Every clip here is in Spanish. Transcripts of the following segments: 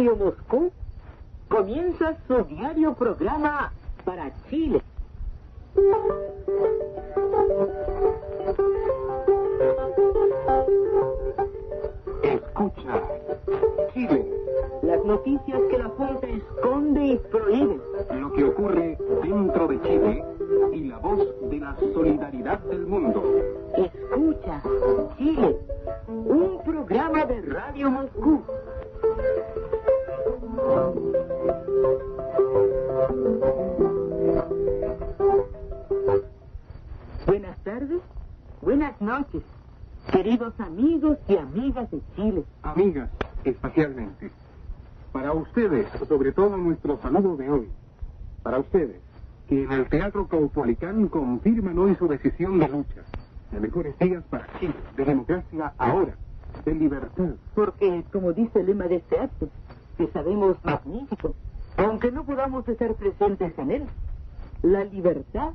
Radio Moscú comienza su diario programa para Chile. Escucha, Chile. Las noticias que la fuente esconde y prohíbe. Lo que ocurre dentro de Chile y la voz de la solidaridad del mundo. Escucha, Chile. Un programa de Radio Moscú. Buenas tardes, buenas noches, queridos amigos y amigas de Chile. Amigas, especialmente. Para ustedes, sobre todo nuestro saludo de hoy. Para ustedes, que en el Teatro Caupolicán confirman hoy su decisión de lucha. De mejores días para Chile, de democracia ahora, de libertad. Porque, como dice el lema de este acto, que sabemos magnífico, aunque no podamos estar presentes en él, la libertad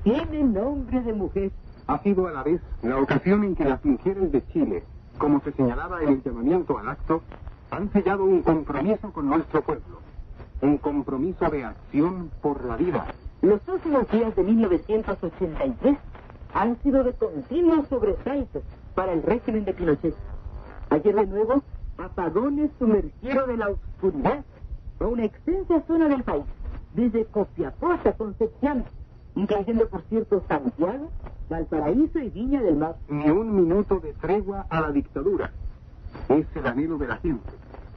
tiene nombre de mujer. Ha sido a la vez la ocasión en que las mujeres de Chile, como se señalaba en el llamamiento al acto, han sellado un compromiso con nuestro pueblo. Un compromiso de acción por la vida. Los últimos días de 1983 han sido de continuos sobresaltos para el régimen de Pinochet. Ayer de nuevo, apagones sumergieron en la oscuridad a una extensa zona del país, desde Copiapó hasta Concepción, incluyendo, por cierto, Santiago, Valparaíso y Viña del Mar. Ni un minuto de tregua a la dictadura. Es el anhelo de la gente,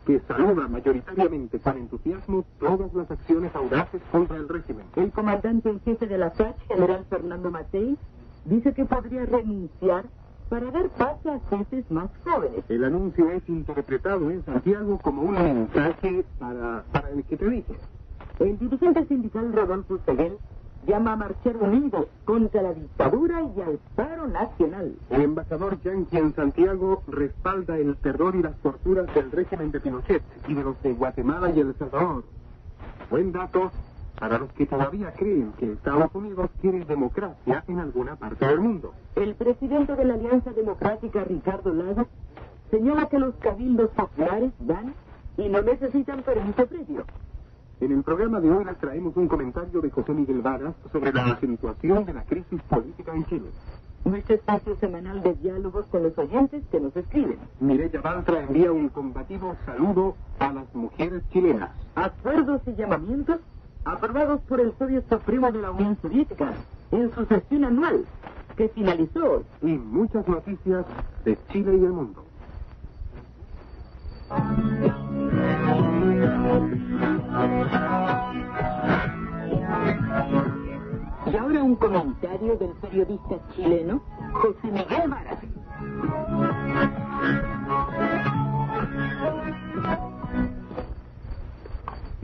que saluda mayoritariamente con entusiasmo todas las acciones audaces contra el régimen. El comandante en jefe de la SACH, general Fernando Matei, dice que podría renunciar para dar paso a jefes más jóvenes. El anuncio es interpretado en Santiago como un mensaje para el que te dije. El dirigente sindical Rodolfo Seguel llama a marchar unidos contra la dictadura y al paro nacional. El embajador Yanqui en Santiago respalda el terror y las torturas del régimen de Pinochet y de los de Guatemala y El Salvador. Buen dato para los que todavía creen que Estados Unidos quiere democracia en alguna parte del mundo. El presidente de la Alianza Democrática, Ricardo Lagos, señala que los cabildos populares dan y no necesitan permiso previo. En el programa de hoy les traemos un comentario de José Miguel Varas sobre la acentuación de la crisis política en Chile. Nuestro espacio semanal de diálogos con los oyentes que nos escriben. Mireya Baltra envía un combativo saludo a las mujeres chilenas. Acuerdos y llamamientos aprobados por el Soviet Supremo de la Unión Soviética en su sesión anual, que finalizó hoy. Y muchas noticias de Chile y el mundo. Y ahora un comentario del periodista chileno José Miguel Varas.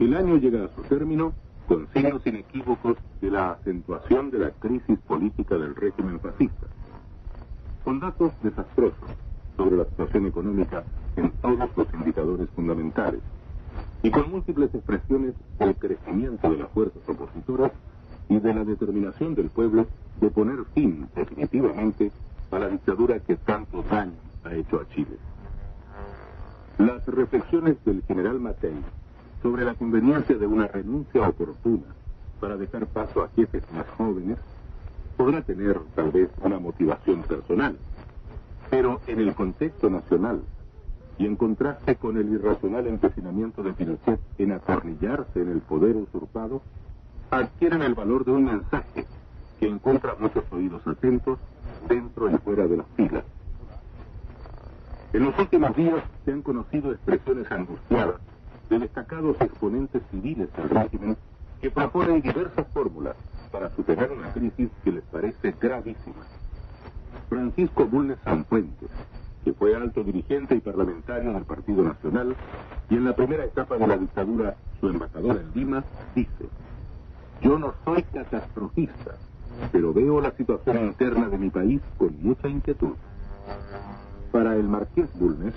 El año llega a su término con signos inequívocos de la acentuación de la crisis política del régimen fascista. Con datos desastrosos sobre la situación económica en todos los indicadores fundamentales y con múltiples expresiones del crecimiento de las fuerzas opositoras y de la determinación del pueblo de poner fin definitivamente a la dictadura que tanto daño ha hecho a Chile. Las reflexiones del general Matei sobre la conveniencia de una renuncia oportuna para dejar paso a jefes más jóvenes podrá tener tal vez una motivación personal, pero en el contexto nacional y en contraste con el irracional empecinamiento de Pinochet en atornillarse en el poder usurpado, adquieren el valor de un mensaje que encuentra muchos oídos atentos dentro y fuera de las filas. En los últimos días se han conocido expresiones angustiadas de destacados exponentes civiles del régimen que proponen diversas fórmulas para superar una crisis que les parece gravísima. Francisco Bulnes Sanfuentes, que fue alto dirigente y parlamentario del Partido Nacional y en la primera etapa de la dictadura su embajador en Lima, dice: yo no soy catastrofista, pero veo la situación interna de mi país con mucha inquietud. Para el marqués Bulnes,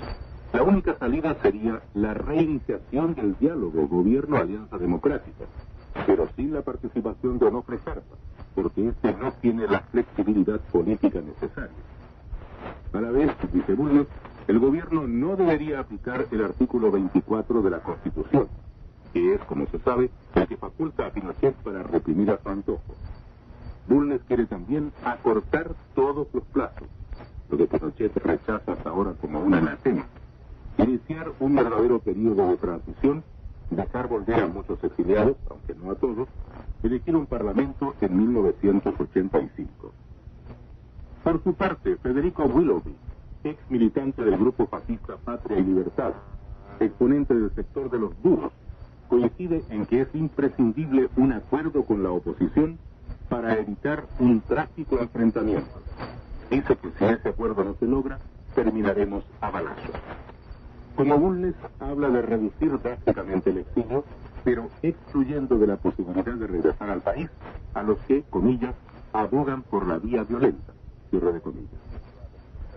la única salida sería la reiniciación del diálogo gobierno-alianza democrática, pero sin la participación de Onofre Jarpa, porque este no tiene la flexibilidad política necesaria. A la vez, dice Bulnes, el gobierno no debería aplicar el artículo 24 de la Constitución, que es, como se sabe, el que faculta a Pinochet para reprimir a su antojo. Bulnes quiere también acortar todos los plazos, lo que Pinochet rechaza hasta ahora como un anatema. Iniciar un verdadero periodo de transición, dejar volver a muchos exiliados, aunque no a todos, elegir un parlamento en 1985. Por su parte, Federico Willoughby, ex militante del grupo fascista Patria y Libertad, exponente del sector de los duros, coincide en que es imprescindible un acuerdo con la oposición para evitar un trágico enfrentamiento. Dice que si ese acuerdo no se logra, terminaremos a balazos. Como Bulnes habla de reducir drásticamente el exilio, pero excluyendo de la posibilidad de regresar al país a los que, comillas, abogan por la vía violenta, cierre de comillas.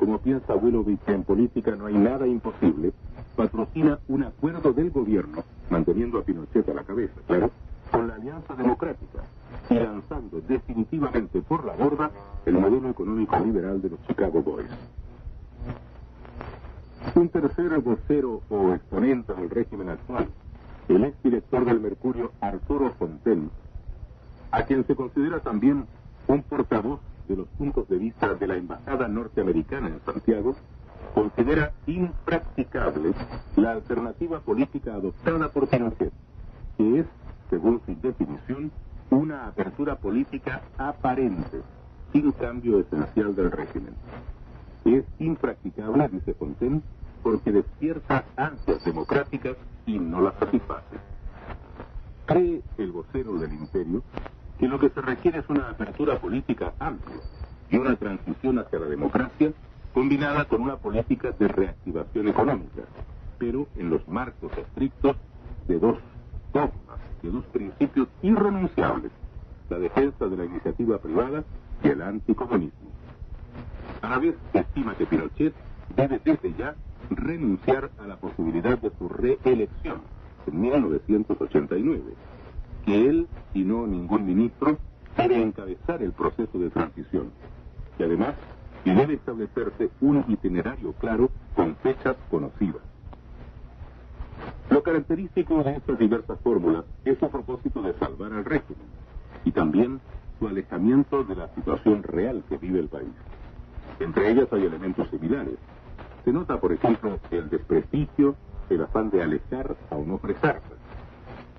Como piensa Willoughby que en política no hay nada imposible, patrocina un acuerdo del gobierno, manteniendo a Pinochet a la cabeza, claro, con la Alianza Democrática, y lanzando definitivamente por la borda el modelo económico liberal de los Chicago Boys. Un tercer vocero o exponente del régimen actual, el exdirector del Mercurio Arturo Fontaine, a quien se considera también un portavoz de los puntos de vista de la Embajada norteamericana en Santiago, considera impracticable la alternativa política adoptada por Pinochet, que es, según su definición, una apertura política aparente, sin cambio esencial del régimen. Es impracticable, dice Fontaine, porque despierta ansias democráticas y no las satisface. Cree el vocero del imperio que lo que se requiere es una apertura política amplia y una transición hacia la democracia combinada con una política de reactivación económica, pero en los marcos estrictos de dos dogmas, de dos principios irrenunciables: la defensa de la iniciativa privada y el anticomunismo. A la vez estima que Pinochet debe desde ya renunciar a la posibilidad de su reelección en 1989, que él, y no ningún ministro, debe encabezar el proceso de transición, y además que debe establecerse un itinerario claro con fechas conocidas. Lo característico de estas diversas fórmulas es su propósito de salvar al régimen, y también su alejamiento de la situación real que vive el país. Entre ellas hay elementos similares. Se nota, por ejemplo, el desprestigio, el afán de alejar a un opresor,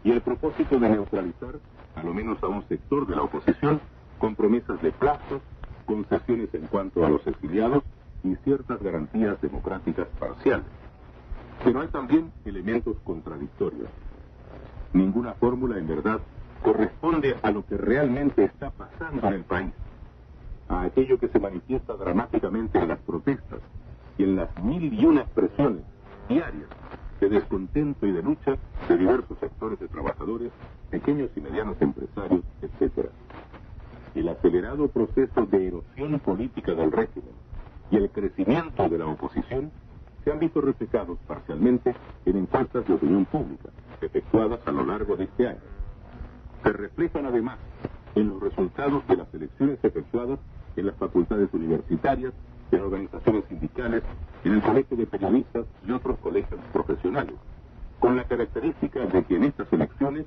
y el propósito de neutralizar, a lo menos a un sector de la oposición, con promesas de plazos, concesiones en cuanto a los exiliados y ciertas garantías democráticas parciales. Pero hay también elementos contradictorios. Ninguna fórmula, en verdad, corresponde a lo que realmente está pasando en el país, a aquello que se manifiesta dramáticamente en las protestas y en las 1001 expresiones diarias de descontento y de lucha de diversos sectores de trabajadores, pequeños y medianos empresarios, etc. El acelerado proceso de erosión política del régimen y el crecimiento de la oposición se han visto reflejados parcialmente en encuestas de opinión pública efectuadas a lo largo de este año. Se reflejan además en los resultados de las elecciones efectuadas en las facultades universitarias, en organizaciones sindicales, en el colegio de periodistas y otros colegios profesionales, con la característica de que en estas elecciones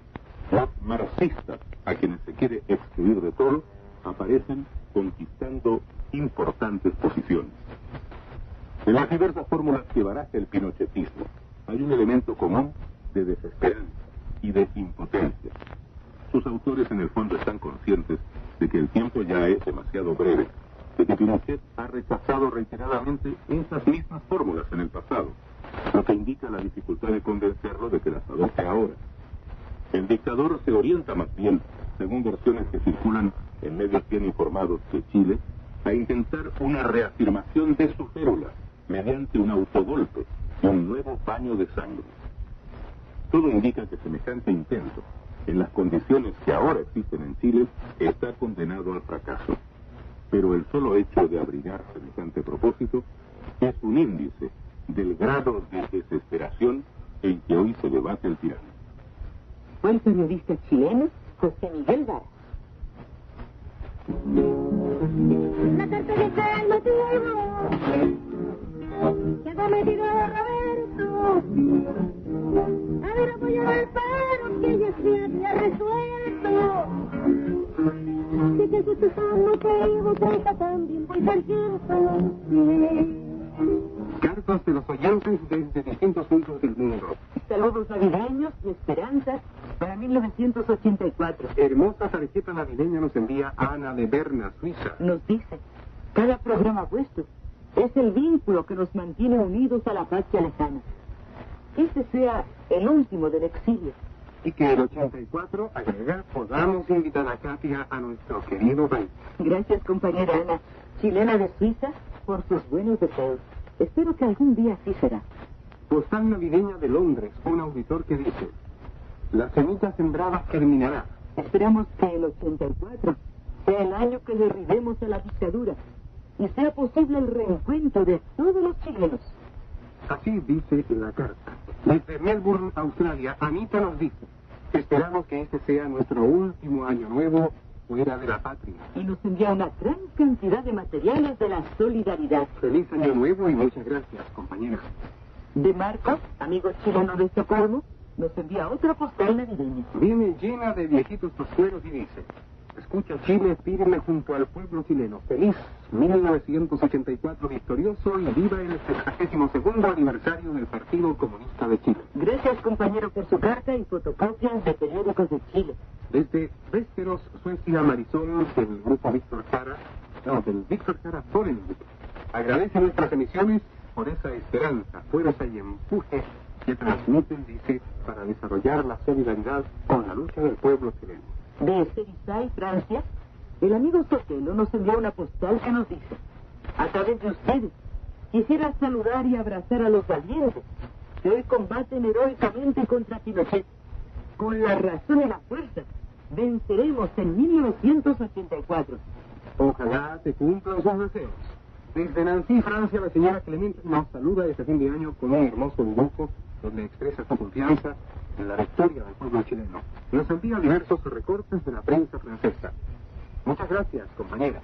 los marxistas, a quienes se quiere excluir de todo, aparecen conquistando importantes posiciones. En las diversas fórmulas que baraja el pinochetismo hay un elemento común de desesperanza y de impotencia. Sus autores en el fondo están conscientes de que el tiempo ya es demasiado breve, de que Pinochet ha rechazado reiteradamente esas mismas fórmulas en el pasado, lo que indica la dificultad de convencerlo de que las adopte ahora. El dictador se orienta más bien, según versiones que circulan en medios bien informados de Chile, a intentar una reafirmación de su férula mediante un autogolpe y un nuevo baño de sangre. Todo indica que semejante intento, en las condiciones que ahora existen en Chile, está condenado al fracaso. Pero el solo hecho de abrigar semejante propósito es un índice del grado de desesperación en que hoy se debate el tirano. Fue el periodista chileno José Miguel Vara. La carta de el motivo que me diga Roberto, a ver apoyar al paro que ella se había resuelto. Si te gustas tan motivo, trata también voy sargento. Cartas de los oyentes desde distintos puntos del mundo. Saludos navideños y esperanzas para 1984. Hermosa tarjeta navideña nos envía Ana de Berna, Suiza. Nos dice, cada programa vuestro es el vínculo que nos mantiene unidos a la patria lejana. Que este sea el último del exilio. Y que el 84, agrega, podamos invitar a Katia a nuestro querido país. Gracias, compañera Ana, chilena de Suiza, por sus buenos deseos. Espero que algún día así será. Postal navideña de Londres, un auditor que dice: la semilla sembrada germinará. Esperamos que el 84 sea el año que derribemos a la dictadura y sea posible el reencuentro de todos los chilenos. Así dice la carta. Desde Melbourne, Australia, Anita nos dice: esperamos que este sea nuestro último año nuevo fuera de la patria. Y nos envía una gran cantidad de materiales de la solidaridad. Feliz año nuevo y muchas gracias, compañeras. De Marcos, amigo chileno de Estocolmo, nos envía otra postal navideña. Viene llena de viejitos toscueros y dice: escucha Chile firme junto al pueblo chileno. Feliz 1984 victorioso y viva el 62º aniversario del Partido Comunista de Chile. Gracias, compañero, por su carta y fotocopias de periódicos de Chile. Desde Västerås, Suecia, Marisol, del grupo del Víctor Jara Forensic, agradece nuestras emisiones por esa esperanza, fuerza y empuje que transmiten, dice, para desarrollar la solidaridad con la lucha del pueblo chileno. De Cerisay, Francia, el amigo Sotelo nos envió una postal que nos dice: a través de ustedes, quisiera saludar y abrazar a los valientes que hoy combaten heroicamente contra Pinochet. Con la razón y la fuerza, venceremos en 1984. Ojalá se cumplan sus deseos. Desde Nancy, Francia, la señora Clemente nos saluda este fin de año con un hermoso dibujo donde expresa su confianza en la victoria del pueblo chileno. Nos envía diversos recortes de la prensa francesa. Muchas gracias, compañera.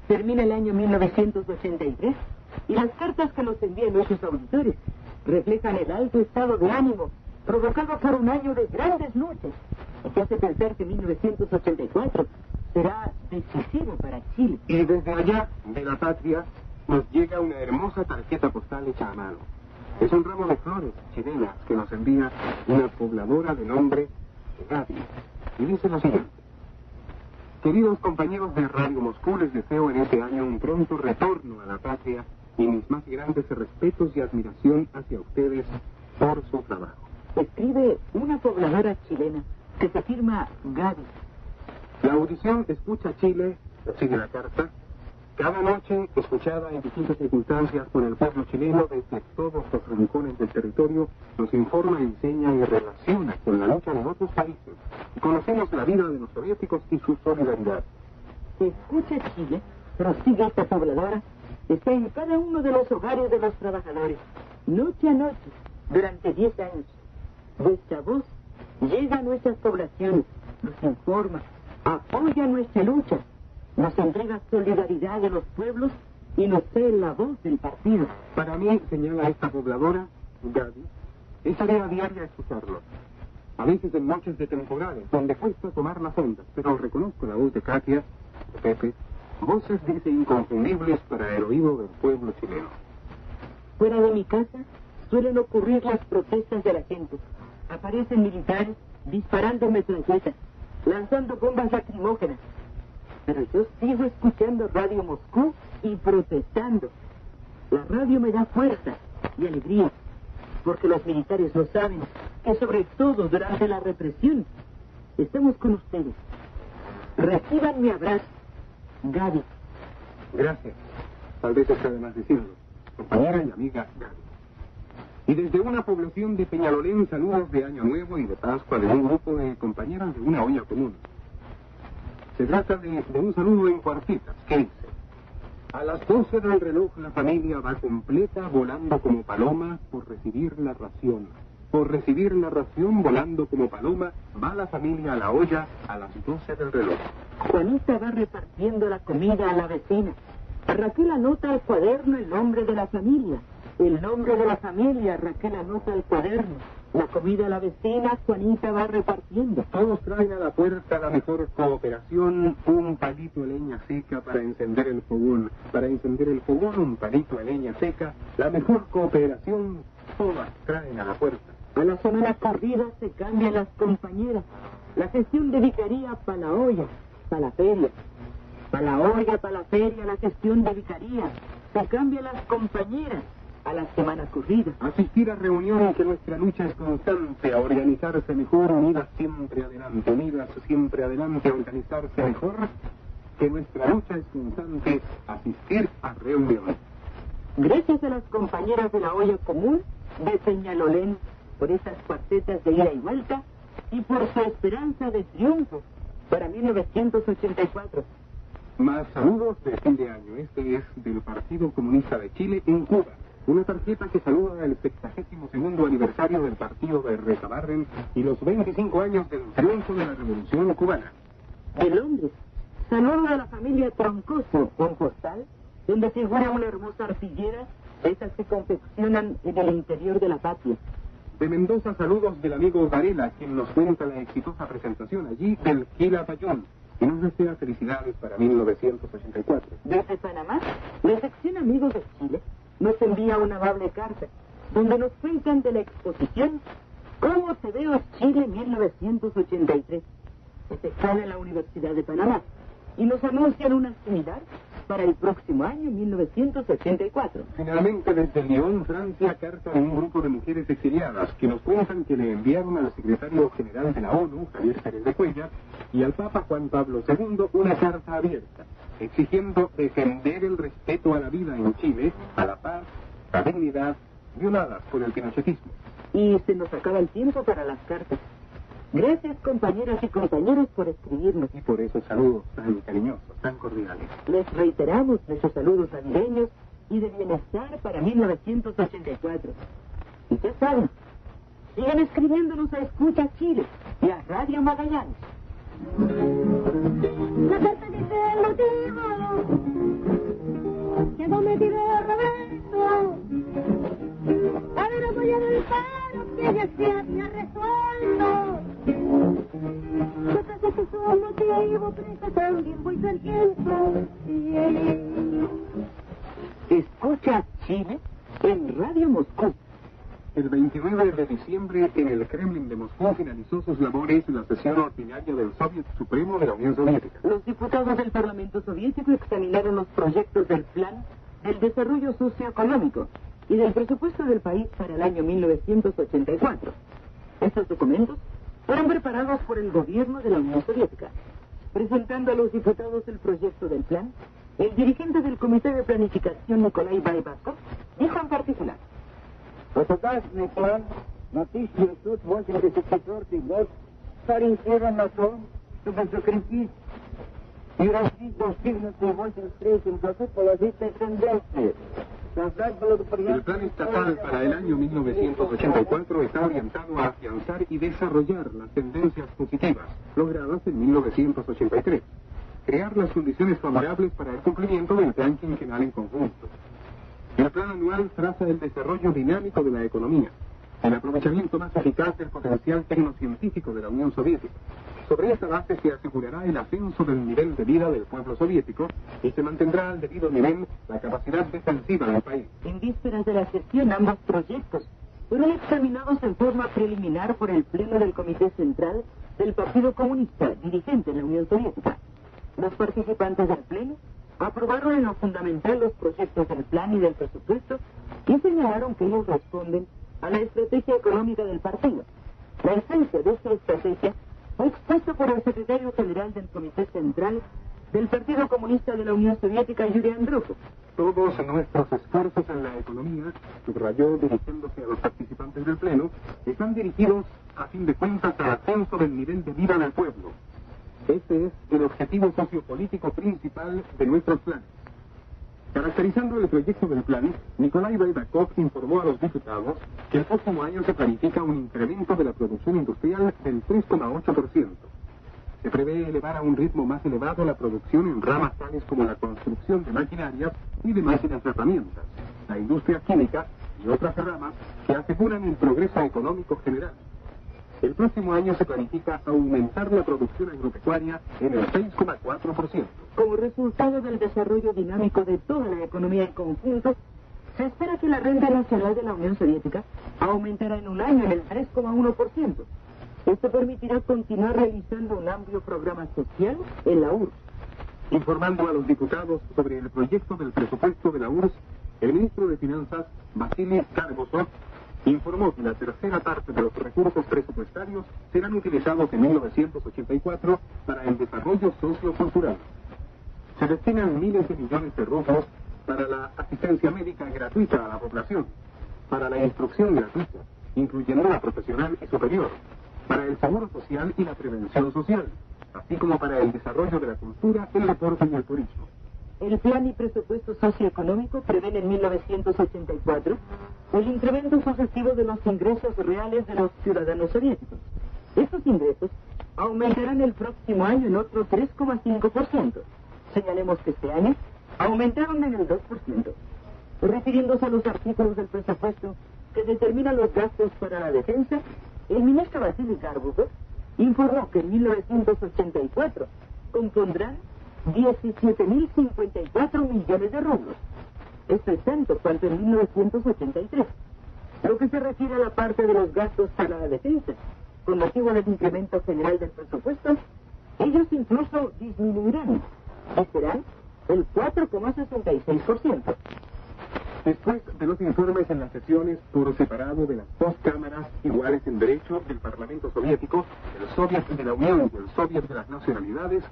Termina el año 1983 y las cartas que nos envían nuestros auditores reflejan el alto estado de ánimo provocado por un año de grandes luchas, que hace pensar que 1984 será decisivo para Chile. Y desde allá, de la patria, nos llega una hermosa tarjeta postal hecha a mano. Es un ramo de flores chilenas que nos envía una pobladora de nombre Gaby. Y dice lo siguiente: queridos compañeros de Radio Moscú, les deseo en este año un pronto retorno a la patria y mis más grandes respetos y admiración hacia ustedes por su trabajo. Escribe una pobladora chilena que se firma Gaby. La audición Escucha Chile, sigue la carta, cada noche escuchada en distintas circunstancias por el pueblo chileno desde todos los rincones del territorio, nos informa, enseña y relaciona con la lucha de otros países. Y conocemos la vida de los soviéticos y su solidaridad. Escucha Chile, prosigue esta pobladora, está en cada uno de los hogares de los trabajadores, noche a noche, durante 10 años. Vuestra voz llega a nuestras poblaciones, nos informa, apoya nuestra lucha, nos entrega solidaridad de los pueblos y nos trae la voz del partido. Para mí, señala esta pobladora, Gaby, es tarea diaria escucharlo. A veces en noches de temporales, donde cuesta tomar las ondas, pero reconozco la voz de Katia, de Pepe, voces, dice, inconfundibles para el oído del pueblo chileno. Fuera de mi casa suelen ocurrir las protestas de la gente. Aparecen militares disparando metralletas, lanzando bombas lacrimógenas. Pero yo sigo escuchando Radio Moscú y protestando. La radio me da fuerza y alegría, porque los militares lo saben, que sobre todo durante la represión, estamos con ustedes. Reciban mi abrazo, Gaby. Gracias. Tal vez está de más decirlo. Compañera y amiga Gaby. Y desde una población de Peñalolén, saludos de Año Nuevo y de Pascua de un grupo de compañeras de una olla común. Se trata de un saludo en cuartitas, que dice: a las 12 del reloj la familia va completa volando como paloma por recibir la ración. Por recibir la ración volando como paloma va la familia a la olla a las 12 del reloj. Juanita va repartiendo la comida a la vecina. Raquel anota al cuaderno el nombre de la familia. El nombre de la familia, Raquel anota el cuaderno. La comida a la vecina, Juanita va repartiendo. Todos traen a la puerta la mejor cooperación, un palito de leña seca para encender el fogón. Para encender el fogón, un palito de leña seca, la mejor cooperación, todas traen a la puerta. A la semana corrida se cambian las compañeras. La gestión de vicaría para la olla, para la feria. Para la olla, para la feria, la gestión de vicaría. Se cambian las compañeras. A la semana corrida. Asistir a reuniones que nuestra lucha es constante, a organizarse mejor, unidas siempre adelante, a organizarse mejor, que nuestra lucha es constante, asistir a reuniones. Gracias a las compañeras de la olla común de Peñalolén por esas cuartetas de ida y vuelta y por su esperanza de triunfo para 1984. Más saludos de fin de año. Este es del Partido Comunista de Chile en Cuba. Una tarjeta que saluda el 62º aniversario del partido de Recabarren y los 25 años del triunfo de la Revolución Cubana. De Londres, saludo a la familia Troncoso, un postal donde figura una hermosa artillera, esas que confeccionan en el interior de la patria. De Mendoza, saludos del amigo Varela, quien nos cuenta la exitosa presentación allí del Quilapayún, y nos desea felicidades para 1984. Desde Panamá, la sección Amigos de Chile nos envía una amable carta, donde nos cuentan de la exposición ¿Cómo se ve Chile 1983? efectuada en la Universidad de Panamá, y nos anuncian una similar para el próximo año 1984. Finalmente, desde Lyon, Francia, carta de un grupo de mujeres exiliadas que nos cuentan que le enviaron al secretario general de la ONU, Javier Pérez de Cuellar, y al Papa Juan Pablo II una carta abierta, exigiendo defender el respeto a la vida en Chile, a la paz, la dignidad, violadas por el pinochetismo. Y se nos acaba el tiempo para las cartas. Gracias, compañeras y compañeros, por escribirnos. Y por esos saludos tan cariñosos, tan cordiales. Les reiteramos nuestros saludos navideños y de bienestar para 1984. Y ya saben, sigan escribiéndonos a Escucha Chile y a Radio Magallanes. La carta dice el motivo que no me tiró Roberto haber apoyado el paro que ya se había resuelto. Yo pensé que su motivo, pero también voy saliendo. Escucha Chile en Radio Moscú. El 29 de diciembre, en el Kremlin de Moscú, finalizó sus labores la sesión ordinaria del Soviet Supremo de la Unión Soviética. Los diputados del Parlamento Soviético examinaron los proyectos del Plan del Desarrollo Socioeconómico y del presupuesto del país para el año 1984. Estos documentos fueron preparados por el gobierno de la Unión Soviética. Presentando a los diputados el proyecto del plan, el dirigente del Comité de Planificación, Nikolai Baibakov, dijo en particular: Государственный план на 1984 год сориентирован на то, чтобы закрепить и развить достигнутые в 1983 году положительные тенденции. El plan estatal para el año 1984 está orientado a afianzar y desarrollar las tendencias positivas logradas en 1983, crear las condiciones favorables para el cumplimiento del plan quinquenal en conjunto. El plan anual traza el desarrollo dinámico de la economía, el aprovechamiento más eficaz del potencial tecnocientífico de la Unión Soviética. Sobre esta base se asegurará el ascenso del nivel de vida del pueblo soviético y se mantendrá al debido nivel la capacidad defensiva del país. En vísperas de la sesión, ambos proyectos fueron examinados en forma preliminar por el Pleno del Comité Central del Partido Comunista, dirigente en la Unión Soviética. Los participantes del Pleno aprobaron en lo fundamental los proyectos del plan y del presupuesto y señalaron que ellos responden a la estrategia económica del partido. La esencia de esta estrategia fue expuesta por el secretario general del Comité Central del Partido Comunista de la Unión Soviética, Yuri Andropov. Todos nuestros esfuerzos en la economía, subrayó dirigiéndose a los participantes del Pleno, están dirigidos, a fin de cuentas, al ascenso del nivel de vida del pueblo. Este es el objetivo sociopolítico principal de nuestros planes. Caracterizando el proyecto del plan, Nikolai Baibakov informó a los diputados que el próximo año se planifica un incremento de la producción industrial del 3,8%. Se prevé elevar a un ritmo más elevado la producción en ramas tales como la construcción de maquinaria y de máquinas de herramientas, la industria química y otras ramas que aseguran el progreso económico general. El próximo año se planifica aumentar la producción agropecuaria en el 6,4%. Como resultado del desarrollo dinámico de toda la economía en conjunto, se espera que la renta nacional de la Unión Soviética aumentará en un año en el 3,1%. Esto permitirá continuar realizando un amplio programa social en la URSS. Informando a los diputados sobre el proyecto del presupuesto de la URSS, el ministro de Finanzas, Vasily Karbusov, informó que la tercera parte de los recursos presupuestarios serán utilizados en 1984 para el desarrollo sociocultural. Se destinan miles de millones de rublos para la asistencia médica gratuita a la población, para la instrucción gratuita, incluyendo la profesional y superior, para el seguro social y la prevención social, así como para el desarrollo de la cultura, el deporte y el turismo. El plan y presupuesto socioeconómico prevén en 1984 el incremento sucesivo de los ingresos reales de los ciudadanos soviéticos. Estos ingresos aumentarán el próximo año en otro 3,5%. Señalemos que este año aumentaron en el 2%. Refiriéndose a los artículos del presupuesto que determinan los gastos para la defensa, el ministro Vasily Karbusov informó que en 1984 compondrán 17.054 millones de rublos. Esto es tanto cuanto en 1983. Lo que se refiere a la parte de los gastos para la defensa, con motivo del incremento general del presupuesto, ellos incluso disminuirán y serán el 4,66%. Después de los informes en las sesiones por separado de las dos cámaras iguales en derecho del Parlamento Soviético, el Soviet de la Unión y el Soviet de las Nacionalidades,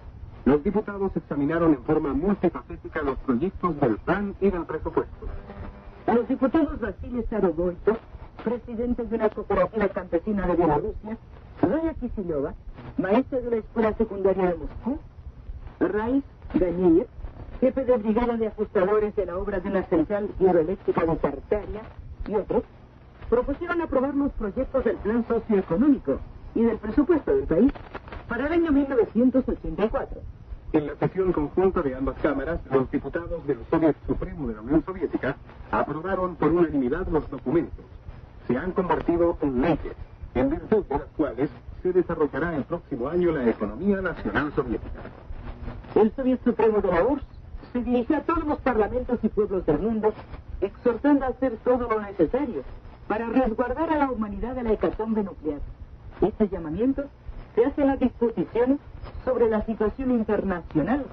los diputados examinaron en forma multifacética los proyectos del plan y del presupuesto. Los diputados Vasily Starovoytov, presidente de una cooperativa campesina de Bielorrusia, Zoya Kisilyova, maestra de la escuela secundaria de Moscú, Rais Ganiev, jefe de brigada de ajustadores de la obra de una central hidroeléctrica de Tartaria, y otros, propusieron aprobar los proyectos del plan socioeconómico y del presupuesto del país para el año 1984. En la sesión conjunta de ambas cámaras, los diputados del Soviet Supremo de la Unión Soviética aprobaron por unanimidad los documentos. Se han convertido en leyes, en virtud de las cuales se desarrollará el próximo año la economía nacional soviética. El Soviet Supremo de la URSS se dirigió a todos los parlamentos y pueblos del mundo, exhortando a hacer todo lo necesario para resguardar a la humanidad de la hecatombe nuclear. Este llamamiento se hace en las disposiciones sobre la situación internacional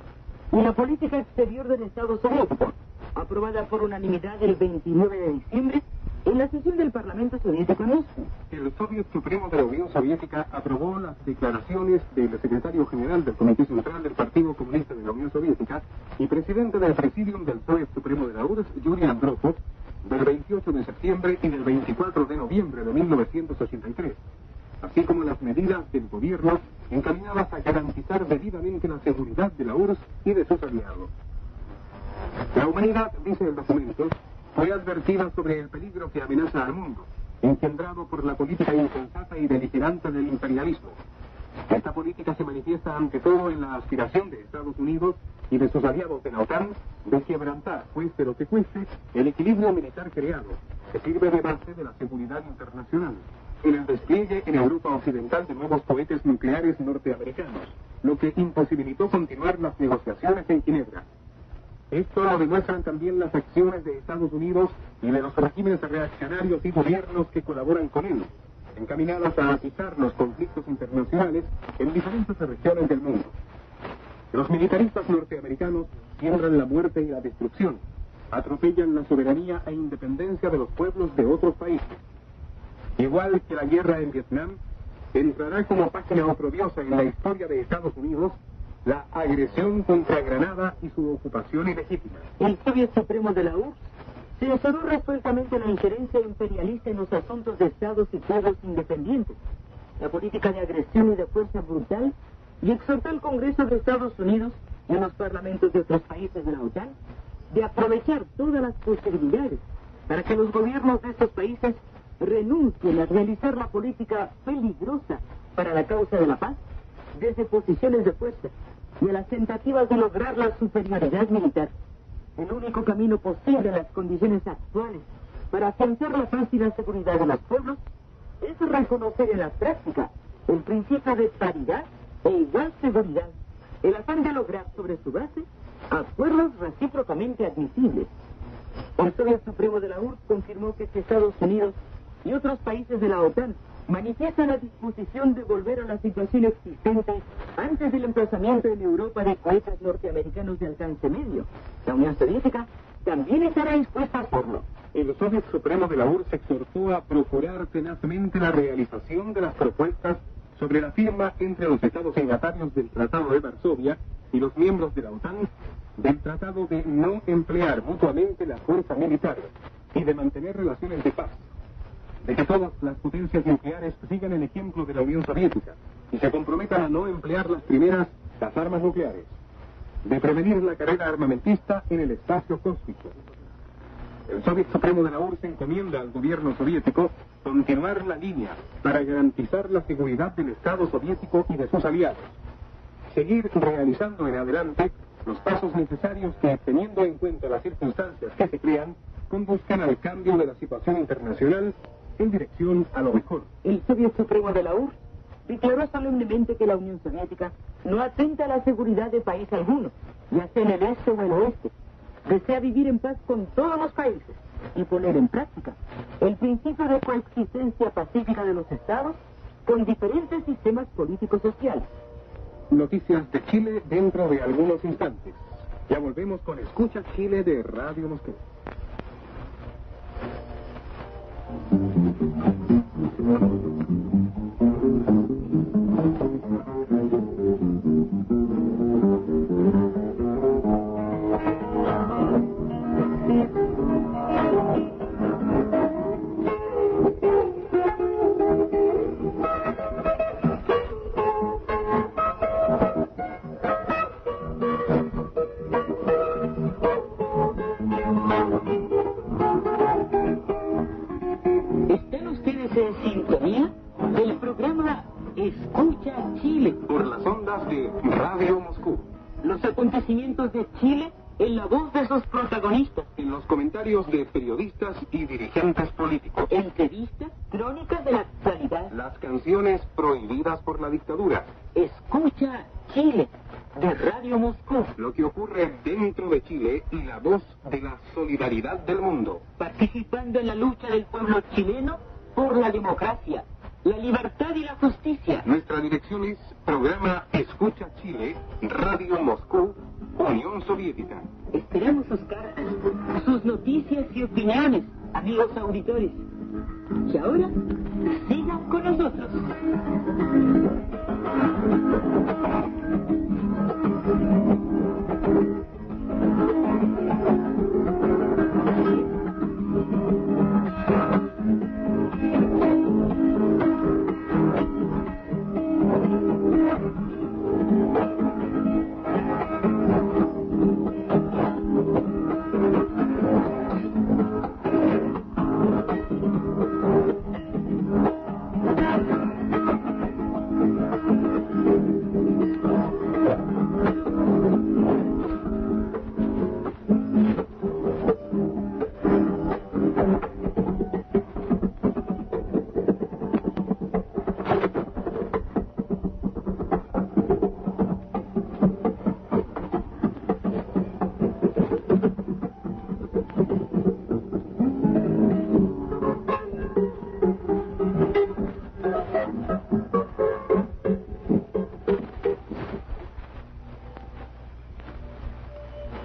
y la política exterior del Estado soviético, aprobada por unanimidad el 29 de diciembre en la sesión del Parlamento Soviético en Moscú. El Soviet Supremo de la Unión Soviética aprobó las declaraciones del secretario general del Comité Central del Partido Comunista de la Unión Soviética y presidente del Presidium del Soviet Supremo de la URSS, Yuri Andropov, del 28 de septiembre y del 24 de noviembre de 1983, así como las medidas del gobierno encaminadas a garantizar debidamente la seguridad de la URSS y de sus aliados. La humanidad, dice el documento, fue advertida sobre el peligro que amenaza al mundo, engendrado por la política insensata y beligerante del imperialismo. Esta política se manifiesta ante todo en la aspiración de Estados Unidos y de sus aliados de la OTAN de quebrantar, cueste lo que cueste, el equilibrio militar creado, que sirve de base de la seguridad internacional, en el despliegue en Europa Occidental de nuevos cohetes nucleares norteamericanos, lo que imposibilitó continuar las negociaciones en Ginebra. Esto lo demuestran también las acciones de Estados Unidos y de los regímenes reaccionarios y gobiernos que colaboran con él, encaminadas a atizar los conflictos internacionales en diferentes regiones del mundo. Los militaristas norteamericanos siembran la muerte y la destrucción, atropellan la soberanía e independencia de los pueblos de otros países. Igual que la guerra en Vietnam, entrará como página oprobiosa en la historia de Estados Unidos la agresión contra Granada y su ocupación ilegítima. El Soviet Supremo de la URSS censuró resueltamente la injerencia imperialista en los asuntos de estados y pueblos independientes, la política de agresión y de fuerza brutal, y exhortó al Congreso de Estados Unidos y a los parlamentos de otros países de la OTAN de aprovechar todas las posibilidades para que los gobiernos de estos países renuncien a realizar la política peligrosa para la causa de la paz desde posiciones de fuerza y a las tentativas de lograr la superioridad militar. El único camino posible en las condiciones actuales para afianzar la paz y la seguridad de los pueblos es reconocer en la práctica el principio de paridad e igual seguridad, el afán de lograr sobre su base acuerdos recíprocamente admisibles. El Soviet Supremo de la URSS confirmó que si Estados Unidos y otros países de la OTAN manifiestan la disposición de volver a la situación existente antes del emplazamiento en Europa de cohetes norteamericanos de alcance medio, la Unión Soviética también estará dispuesta a hacerlo. El Soviet Supremo de la URSS exhortó a procurar tenazmente la realización de las propuestas sobre la firma entre los estados signatarios del Tratado de Varsovia y los miembros de la OTAN del tratado de no emplear mutuamente la fuerza militar y de mantener relaciones de paz, de que todas las potencias nucleares sigan el ejemplo de la Unión Soviética y se comprometan a no emplear las armas nucleares, de prevenir la carrera armamentista en el espacio cósmico. El Soviet Supremo de la URSS encomienda al gobierno soviético continuar la línea para garantizar la seguridad del Estado soviético y de sus aliados, seguir realizando en adelante los pasos necesarios que, teniendo en cuenta las circunstancias que se crean, conduzcan al cambio de la situación internacional en dirección a lo mejor. El Soviet Supremo de la URSS declaró solemnemente que la Unión Soviética no atenta a la seguridad de país alguno, ya sea en el este o el oeste. Desea vivir en paz con todos los países y poner en práctica el principio de coexistencia pacífica de los estados con diferentes sistemas políticos sociales. Noticias de Chile dentro de algunos instantes. Ya volvemos con Escucha Chile de Radio Moscú. ¿Están ustedes en sintonía del programa Escucha Chile Por las ondas de Radio Moscú. los acontecimientos de Chile en la voz de sus protagonistas? En los comentarios de periodistas y dirigentes políticos. Entrevistas, crónicas de la actualidad. Las canciones prohibidas por la dictadura. Escucha Chile de Radio Moscú. Lo que ocurre dentro de Chile y la voz de la solidaridad del mundo. Participando en la lucha del pueblo chileno por la democracia, la libertad y la justicia. Nuestra dirección es Programa Escucha Chile, Radio Moscú, Unión Soviética. Esperamos sus cartas, sus noticias y opiniones, amigos auditores. Y ahora, sigan con nosotros.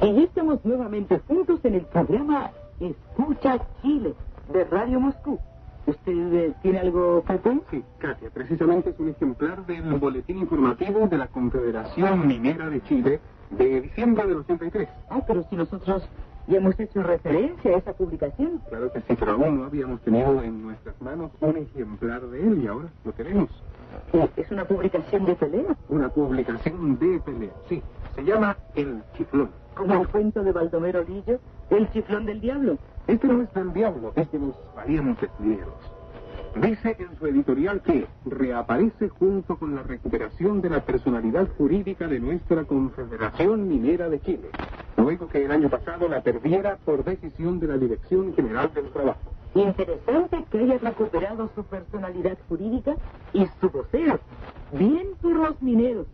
Y ya estamos nuevamente juntos en el programa Escucha Chile de Radio Moscú. ¿Usted tiene algo, Pepe? Sí, Katia, precisamente es un ejemplar del boletín informativo de la Confederación Minera de Chile de diciembre del 83. Ah, pero si nosotros ya hemos hecho referencia a esa publicación. Claro que sí, pero aún no habíamos tenido en nuestras manos un ejemplar de él y ahora lo tenemos. ¿Es una publicación de pelea? Una publicación de pelea, sí. Se llama El Chiflón. Como el cuento de Baldomero Lillo, El Chiflón del Diablo. Este no es del diablo, es de los valientes mineros. Dice en su editorial que reaparece junto con la recuperación de la personalidad jurídica de nuestra Confederación Minera de Chile, luego que el año pasado la perdiera por decisión de la Dirección General del Trabajo. Interesante que haya recuperado su personalidad jurídica y su vocero. Bien por los mineros.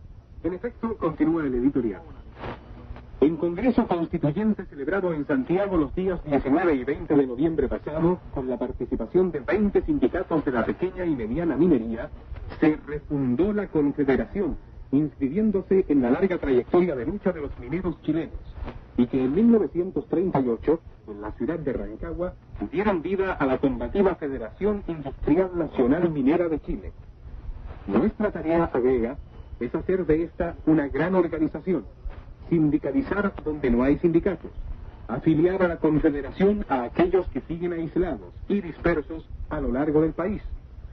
En efecto, continúa el editorial. En Congreso Constituyente celebrado en Santiago los días 19 y 20 de noviembre pasado, con la participación de 20 sindicatos de la pequeña y mediana minería, se refundó la Confederación, inscribiéndose en la larga trayectoria de lucha de los mineros chilenos, y que en 1938, en la ciudad de Rancagua, dieron vida a la combativa Federación Industrial Nacional Minera de Chile. Nuestra tarea, agrega, es hacer de esta una gran organización, sindicalizar donde no hay sindicatos, afiliar a la Confederación a aquellos que siguen aislados y dispersos a lo largo del país,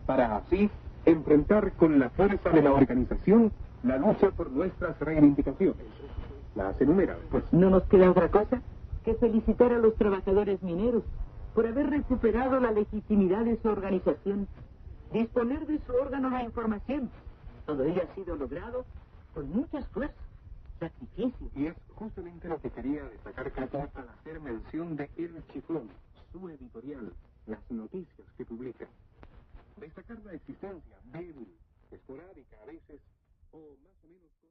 para así enfrentar con la fuerza de la organización la lucha por nuestras reivindicaciones. Las enumera, pues. No nos queda otra cosa que felicitar a los trabajadores mineros por haber recuperado la legitimidad de su organización, disponer de su órgano de información. Todo ello ha sido logrado con mucho esfuerzo, sacrificio. Y es justamente lo que quería destacar, Cata, al hacer mención de El Chiflón, su editorial, las noticias que publica. Destacar la existencia débil, esporádica a veces, o más o menos...